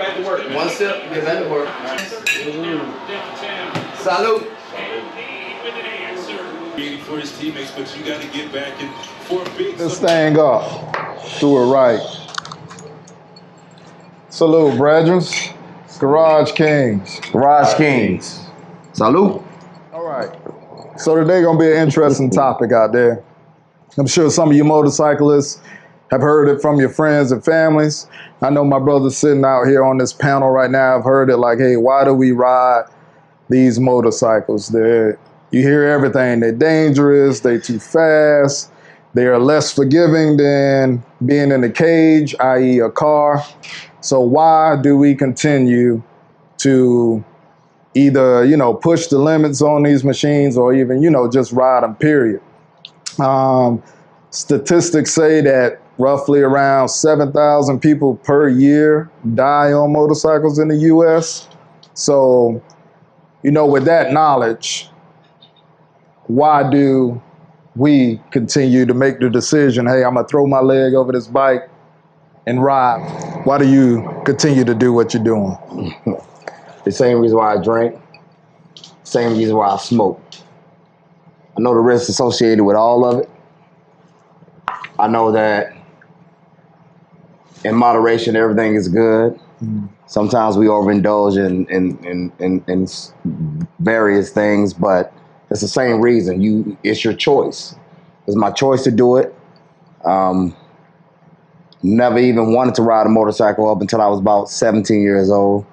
back to work. One sip, get back to work. Salute. For his teammates, but you got to get back and for a big. This thing up. Do it right. Salute, brethren. Garage Kings. Garage Kings. Salute. All right. So today gonna be an interesting topic out there. I'm sure some of you motorcyclists have heard it from your friends and families. I know my brother's sitting out here on this panel right now. I've heard it like, hey, why do we ride these motorcycles? You hear everything. They're dangerous. They're too fast. They are less forgiving than being in a cage, i.e. a car. So why do we continue to either, push the limits on these machines or even, just ride them, period? Statistics say that roughly around 7,000 people per year die on motorcycles in the U.S. So, with that knowledge, why do we continue to make the decision, hey, I'm going to throw my leg over this bike and ride? Why do you continue to do what you're doing? The same reason why I drink, same reason why I smoke. I know the risks associated with all of it. I know that in moderation, everything is good. Sometimes we overindulge in various things, but it's the same reason. It's your choice. It's my choice to do it. Never even wanted to ride a motorcycle up until I was about 17 years old.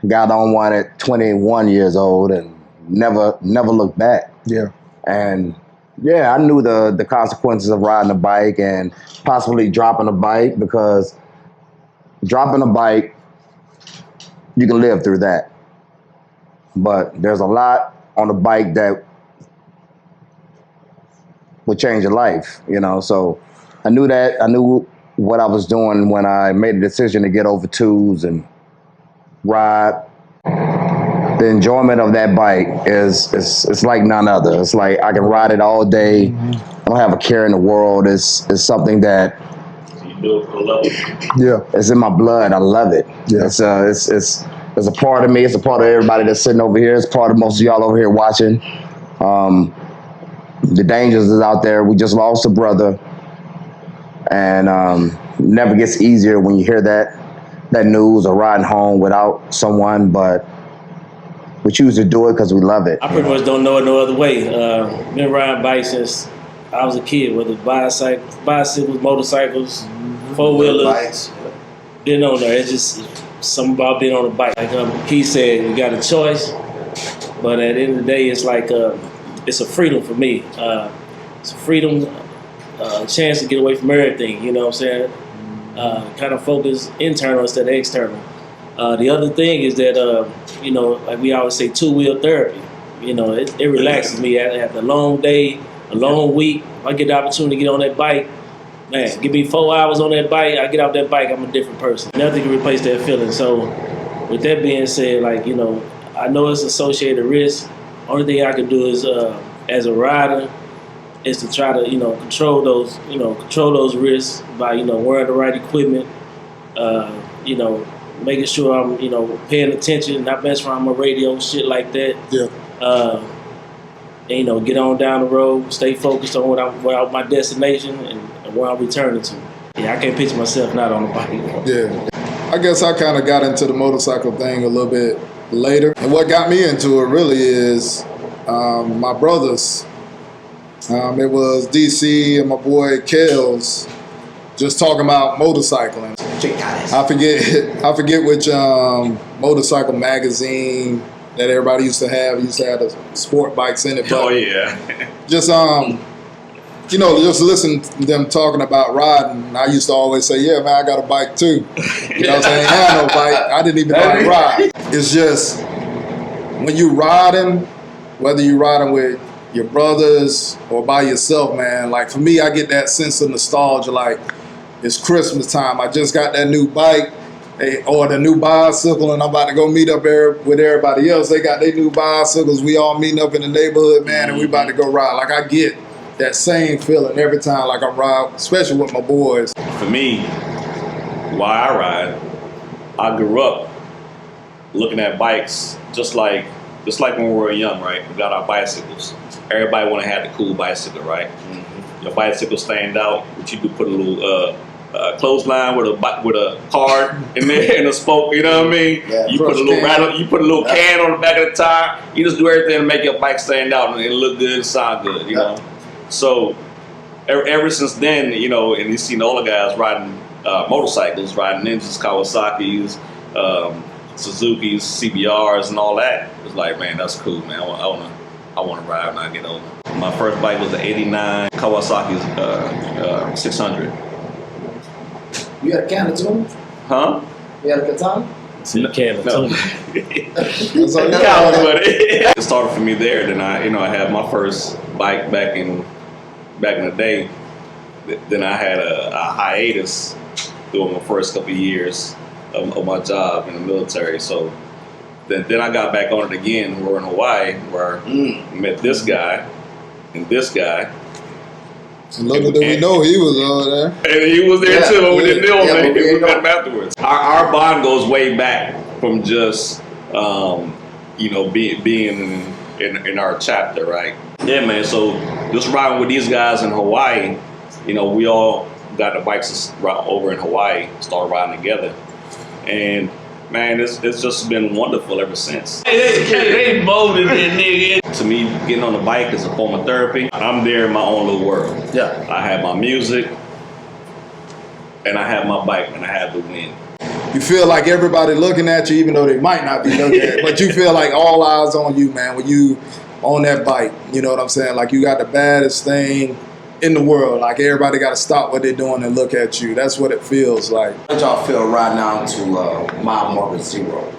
Got on one at 21 years old and never looked back. Yeah. And yeah, I knew the consequences of riding a bike and possibly dropping a bike, because dropping a bike, you can live through that. But there's a lot on a bike that would change your life, So I knew that. I knew what I was doing when I made a decision to get over twos and ride. The enjoyment of that bike is like none other. It's like I can ride it all day. I don't have a care in the world. It's something that it's in my blood. I love it. Yeah. It's a part of me. It's a part of everybody that's sitting over here. It's part of most of y'all over here watching. The dangers is out there. We just lost a brother, and never gets easier when you hear that news or riding home without someone, but we choose to do it because we love it. I pretty much don't know it no other way. Been riding bikes since I was a kid, whether bicycles, motorcycles, four-wheelers. Been on there. It's just something about being on a bike. Like Keith said, you got a choice, but at the end of the day, it's like it's a freedom for me. It's a freedom, a chance to get away from everything, you know what I'm saying? Kind of focus internal instead of external. The other thing is that, like we always say, two-wheel therapy. It relaxes me after a long day, a long week. If I get the opportunity to get on that bike, man, give me 4 hours on that bike, I get off that bike, I'm a different person. Nothing can replace that feeling. So with that being said, I know it's associated risk. Only thing I can do is, as a rider, is to try to, control those risks by, wearing the right equipment, making sure I'm, paying attention, not messing around my radio, shit like that. Yeah. And, get on down the road, stay focused on where my destination and where I'm returning to. Yeah, I can't picture myself not on the bike. Yeah. I guess I kind of got into the motorcycle thing a little bit later. And what got me into it really is my brothers. It was DC and my boy Kels just talking about motorcycling. I forget which motorcycle magazine that everybody used to have. It used to have the sport bikes in it. But Oh yeah. just just listen to them talking about riding. I used to always say, yeah, man, I got a bike too. You know what I'm saying? I had no bike. I didn't even know how to ride. It's just when you riding, whether you riding with your brothers or by yourself, man, like for me, I get that sense of nostalgia, like it's Christmas time. I just got that new bike or the new bicycle and I'm about to go meet up with everybody else. They got their new bicycles. We all meeting up in the neighborhood, man, and we about to go ride. Like I get that same feeling every time like I'm riding, especially with my boys. For me, why I ride I grew up looking at bikes just like when we were young, right? We got our bicycles. Everybody want to have the cool bicycle, right? Mm-hmm. Your bicycle stand out, but you could put a little clothesline with a card in there and a spoke. You know what I mean? Yeah, you put a little rattle, you put a little can on the back of the tire. You just do everything to make your bike stand out and it look good and sound good. You know. So ever since then, you know, and you've seen all the guys riding motorcycles, riding Ninjas, Kawasaki's, Suzuki's, CBRs, and all that. It's like, man, that's cool, man. I want to ride when I get older. My first bike was an '89 Kawasaki's 600. You had a can of tuna? Huh? You had a katana? So you can't. No. It started for me there. Then I had my first bike back in the day. Then I had a hiatus during my first couple of years of my job in the military. So then I got back on it again. We're in Hawaii, where I met this guy and this guy. Little did we know he was over there. And he was there too, but we didn't know him. we We met him afterwards. Our bond goes way back from just being in our chapter, right? Yeah, man. So just riding with these guys in Hawaii, we all got the bikes over in Hawaii, started riding together, and man, it's just been wonderful ever since. They molded that nigga. To me, getting on the bike is a form of therapy. I'm there in my own little world. Yeah. I have my music, and I have my bike, and I have the wind. You feel like everybody looking at you, even though they might not be looking at you, but you feel like all eyes on you, man, when you on that bike. You know what I'm saying? Like you got the baddest thing in the world. Like everybody got to stop what they're doing and look at you. That's what it feels like. How did y'all feel riding down to Mile Marker Zero?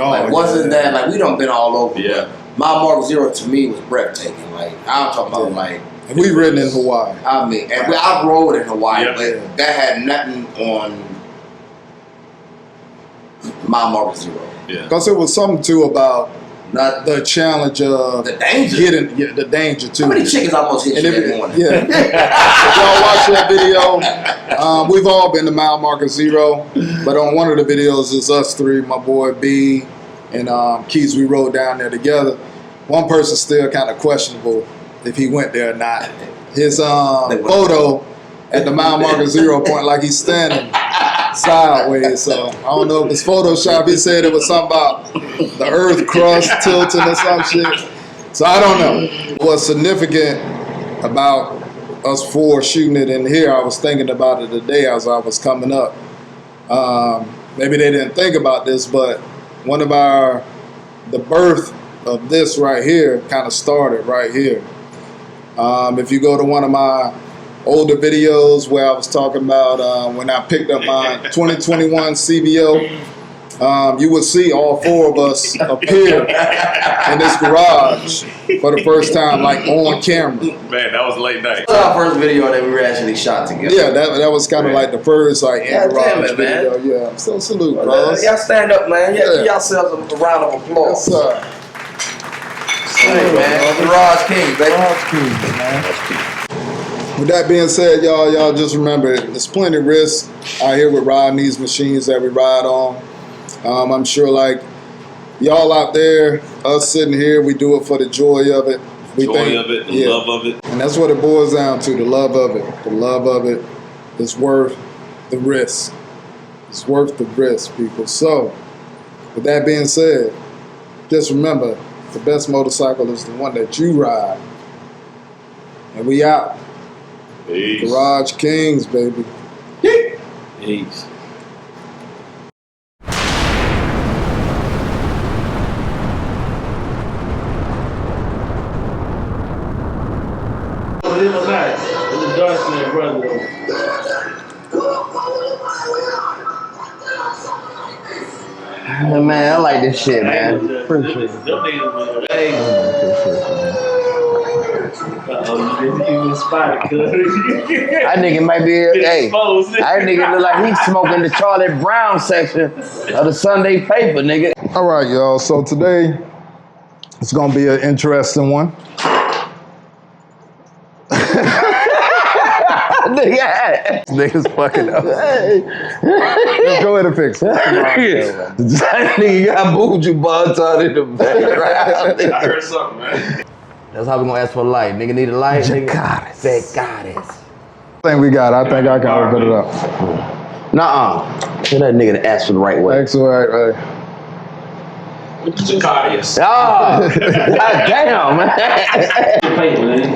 Oh, Like, wasn't that, like, we done been all over. Yeah. Mile Marker Zero to me was breathtaking. Like, I'm talking about, like, And we ridden in Hawaii. I mean, and I rode in Hawaii, Yeah. but that had nothing on Mile Marker Zero. Yeah. Because it was something too about Not the challenge of the danger. the danger too. How many chickens almost hit And you if, that morning? yeah. If y'all watch that video, we've all been to Mile Marker Zero, but on one of the videos is us three, my boy B and Keys, we rode down there together. One person's still kind of questionable if he went there or not. His photo at the Mile Marker Zero point, like he's standing sideways. So I don't know if it's Photoshop. He said it was something about the earth crust tilting or some shit. So I don't know. What's significant about us four shooting it in here, I was thinking about it today as I was coming up. Maybe they didn't think about this, but the birth of this right here kind of started right here. If you go to one of my older videos where I was talking about when I picked up my 2021 CVO, you would see all four of us appear in this garage for the first time, like on camera. Man, that was late night. That was our first video that we actually shot together. Yeah, that was kind of like the first like in God damn garage it, man. video. Yeah, so salute, bros. Y'all stand up, man. Yeah. Give yourselves a round of applause. Yes, sir. Hey, man. Garage Kings, baby. Garage Kings, man. With that being said, y'all just remember, there's plenty of risk out here with riding these machines that we ride on. I'm sure, like, y'all out there, us sitting here, we do it for the joy of it. The Love of it. And that's what it boils down to, the love of it. The love of it is worth the risk. It's worth the risk, people. So, with that being said, just remember, the best motorcycle is the one that you ride. And we out. Peace. Garage Kings, baby. Peace. But it was nice. It was Darcy and brother. Man, I like this shit, man. Appreciate it. Hey. Uh-oh, you didn't spot it, cuz. That nigga might be, hey, that nigga look like he's smoking the Charlie Brown section of the Sunday paper, nigga. All right, y'all. So today, it's going to be an interesting one. nigga. Niggas fucking up. Let's go ahead and fix it. That nigga got Buju Banton in the background. I heard something, man. That's how we gonna ask for a light. Nigga need a light. Jacares. Jacares. I think we got it. I think I can open it up. Nuh-uh. Tell that nigga to ask for the right way. Excellent. Right. Jacarius. Ah, goddamn, man.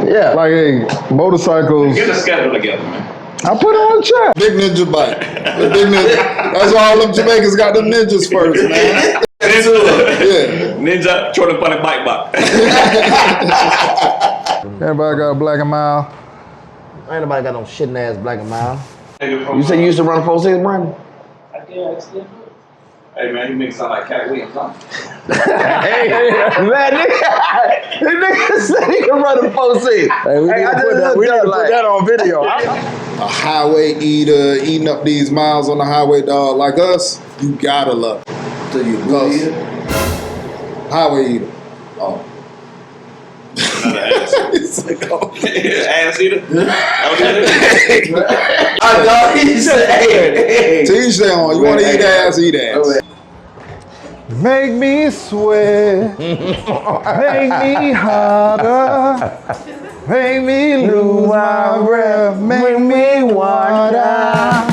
Yeah. Like, hey, motorcycles. Get the schedule together, man. I put it on the chat. Big ninja bike. The big ninja. That's all them Jamaicans got them ninjas first, man. Yeah. Ninja Jordan Funny Bike Box. Everybody got a Black and Mild. Ain't nobody got no shitting ass Black and Mild. You said you used to run a 4.6, Brandon? Hey man, you make it sound like Cat Williams, huh? Hey, man, nigga said he can run a 4.6. Hey, we need to put that on video. A highway eater eating up these miles on the highway, dog. Like us, you gotta love it. So you good? Highway eater. Oh. Not an ass. It's like, oh. Ass eater? I thought he said, hey. To each their own. You want to eat ass, eat ass. Make me sweat. Make me harder. Make me lose my breath. Make me water.